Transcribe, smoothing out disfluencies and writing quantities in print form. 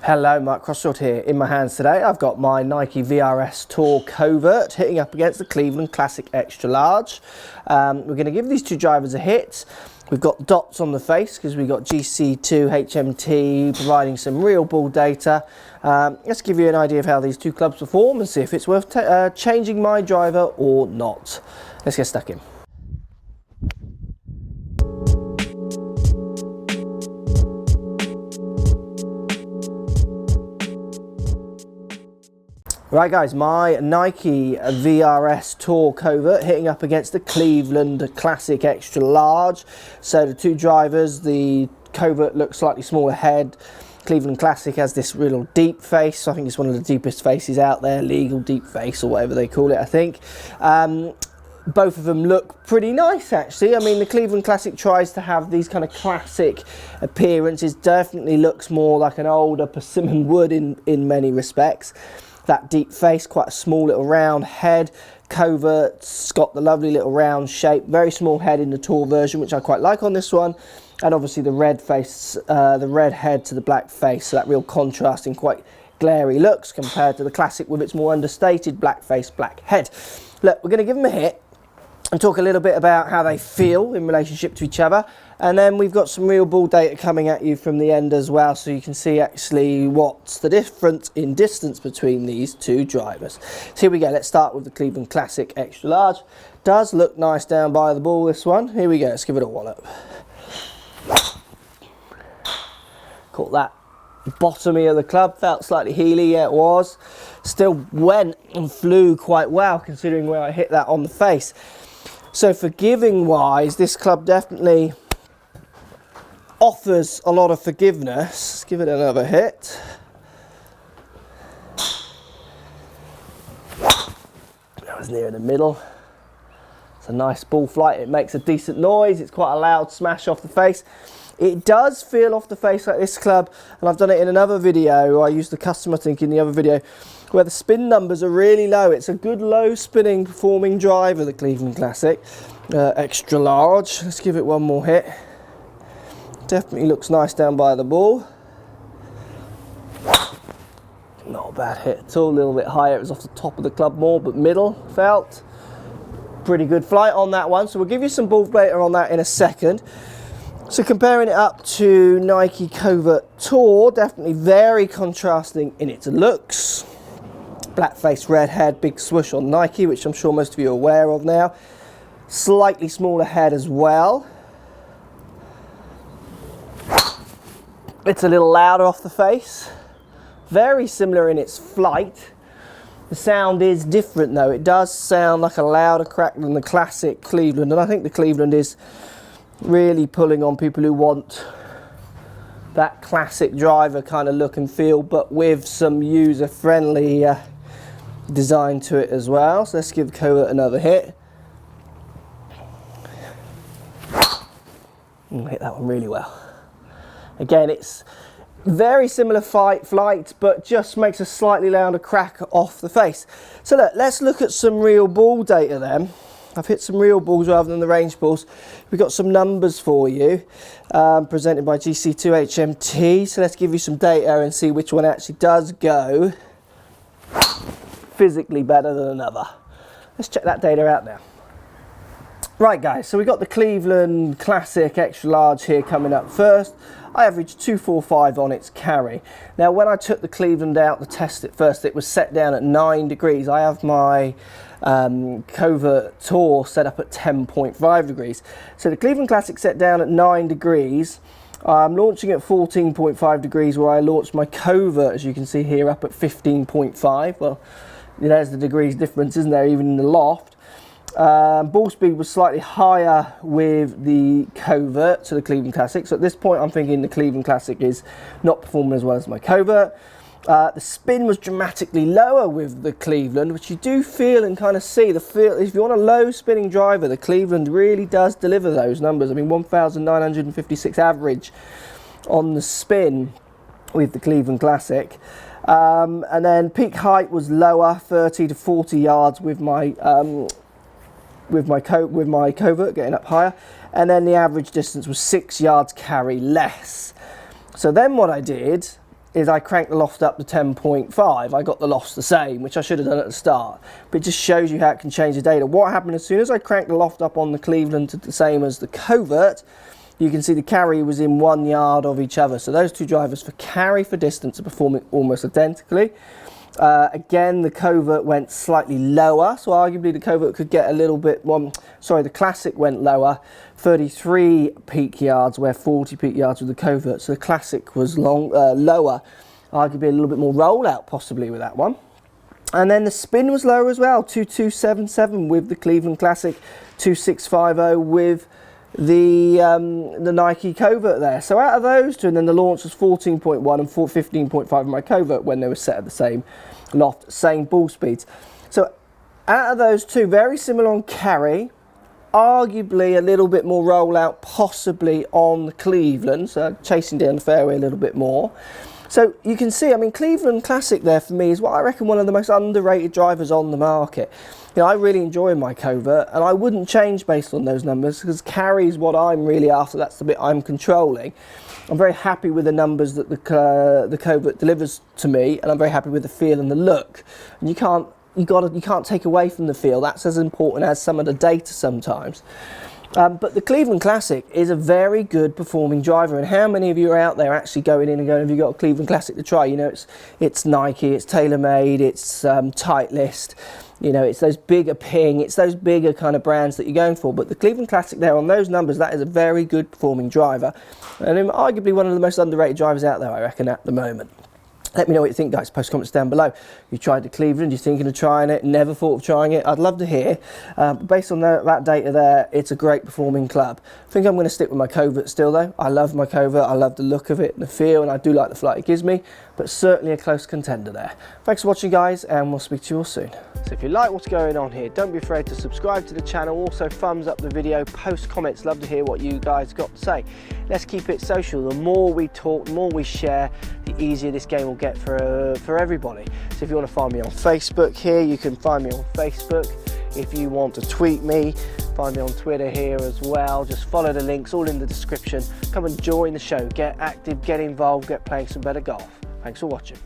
Hello, Mark Crossfield here. In my hands today, I've got my Nike VRS Tour Covert hitting up against the Cleveland Classic Extra Large. We're going to give these two drivers a hit. We've got dots on the face because we've got GC2 HMT providing some real ball data. Let's give you an idea of how these two clubs perform and see if it's worth changing my driver or not. Let's get stuck in. Right guys, my Nike VRS Tour Covert hitting up against the Cleveland Classic Extra Large. So the two drivers, the Covert looks slightly smaller head. Cleveland Classic has this real deep face. I think it's one of the deepest faces out there, legal deep face or whatever they call it, I think. Both of them look pretty nice actually. I mean, the Cleveland Classic tries to have these kind of classic appearances, definitely looks more like an older persimmon wood in many respects. That deep face, quite a small little round head. Covert's got the lovely little round shape, very small head in the Tour version, which I quite like on this one. And obviously the red face, the red head to the black face, so that real contrasting, quite glary looks compared to the Classic with its more understated black face, black head. Look, we're going to give them a hit and talk a little bit about how they feel in relationship to each other, and then we've got some real ball data coming at you from the end as well, so you can see actually what's the difference in distance between these two drivers. So here we go, let's start with the Cleveland Classic Extra Large. Does look nice down by the ball, this one. Here we go, let's give it a wallop. Caught that bottomy of the club, felt slightly heely, yeah it was. Still went and flew quite well considering where I hit that on the face. So forgiving wise, this club definitely offers a lot of forgiveness. Let's give it another hit. That was near the middle. It's a nice ball flight. It makes a decent noise. It's quite a loud smash off the face. It does feel off the face like this club, and I've done it in another video. I used the customer think in the other video, where the spin numbers are really low. It's a good low spinning performing driver, the Cleveland Classic Extra Large. Let's give it one more hit. Definitely looks nice down by the ball. Not a bad hit at all, a little bit higher. It was off the top of the club more, but middle felt. Pretty good flight on that one. So we'll give you some ball data on that in a second. So comparing it up to Nike Covert Tour, definitely very contrasting in its looks. Black face, red head, big swoosh on Nike, which I'm sure most of you are aware of now. Slightly smaller head as well. It's a little louder off the face. Very similar in its flight. The sound is different though. It does sound like a louder crack than the Classic Cleveland, and I think the Cleveland is really pulling on people who want that classic driver kind of look and feel, but with some user-friendly design to it as well. So let's give Covert another hit. Hit that one really well. Again, it's very similar flight, but just makes a slightly louder crack off the face. So look, let's look at some real ball data then. I've hit some real balls rather than the range balls. We've got some numbers for you, presented by GC2 HMT. So let's give you some data and see which one actually does go physically better than another. Let's check that data out now. Right guys, so we've got the Cleveland Classic Extra Large here coming up first. I averaged 245 on its carry. Now when I took the Cleveland out to test it first, it was set down at 9 degrees. I have my Covert Tour set up at 10.5 degrees. So the Cleveland Classic set down at 9 degrees. I'm launching at 14.5 degrees where I launched my Covert, as you can see here, up at 15.5. Well, there's the degrees difference, isn't there, even in the loft. Ball speed was slightly higher with the Covert to the Cleveland Classic. So at this point I'm thinking the Cleveland Classic is not performing as well as my Covert. The spin was dramatically lower with the Cleveland, which you do feel and kind of see. If you want a low spinning driver, the Cleveland really does deliver those numbers. I mean, 1,956 average on the spin with the Cleveland Classic. And then peak height was lower, 30 to 40 yards with my Covert, getting up higher, and then the average distance was 6 yards carry less. So then what I did is I cranked the loft up to 10.5. I got the lofts the same, which I should have done at the start. But it just shows you how it can change the data. What happened as soon as I cranked the loft up on the Cleveland to the same as the Covert, you can see the carry was in 1 yard of each other. So those two drivers for carry for distance are performing almost identically. Again, the Covert went slightly lower, so arguably the Covert could get a little bit, the Classic went lower, 33 peak yards where 40 peak yards with the Covert, so the Classic was lower, arguably a little bit more rollout possibly with that one. And then the spin was lower as well, 2277 with the Cleveland Classic, 2650 with the Nike Covert there. So out of those two, and then the launch was 14.1 and 15.5 of my Covert when they were set at the same loft, same ball speeds. So out of those two, very similar on carry, arguably a little bit more rollout possibly on the Cleveland, so chasing down the fairway a little bit more. So you can see, I mean, Cleveland Classic there for me is what I reckon one of the most underrated drivers on the market. You know, I really enjoy my Covert, and I wouldn't change based on those numbers because carry is what I'm really after. That's the bit I'm controlling. I'm very happy with the numbers that the Covert delivers to me, and I'm very happy with the feel and the look. And you can't take away from the feel. That's as important as some of the data sometimes. But the Cleveland Classic is a very good performing driver, and how many of you are out there actually going in and going, have you got a Cleveland Classic to try? You know, it's Nike, it's TaylorMade, it's Titleist, you know, it's those bigger Ping, it's those bigger kind of brands that you're going for. But the Cleveland Classic there on those numbers, that is a very good performing driver, and arguably one of the most underrated drivers out there, I reckon, at the moment. Let me know what you think, guys. Post comments down below. You tried the Cleveland, you're thinking of trying it, never thought of trying it. I'd love to hear. But based on that data there, it's a great performing club. I think I'm going to stick with my Covert still, though. I love my Covert. I love the look of it and the feel, and I do like the flight it gives me. But certainly a close contender there. Thanks for watching, guys, and we'll speak to you all soon. So if you like what's going on here, don't be afraid to subscribe to the channel. Also, thumbs up the video, post comments. Love to hear what you guys got to say. Let's keep it social. The more we talk, the more we share, the easier this game will get for everybody. So if you want to find me on Facebook here, you can find me on Facebook. If you want to tweet me, find me on Twitter here as well. Just follow the links, all in the description. Come and join the show. Get active, get involved, get playing some better golf. Thanks for watching.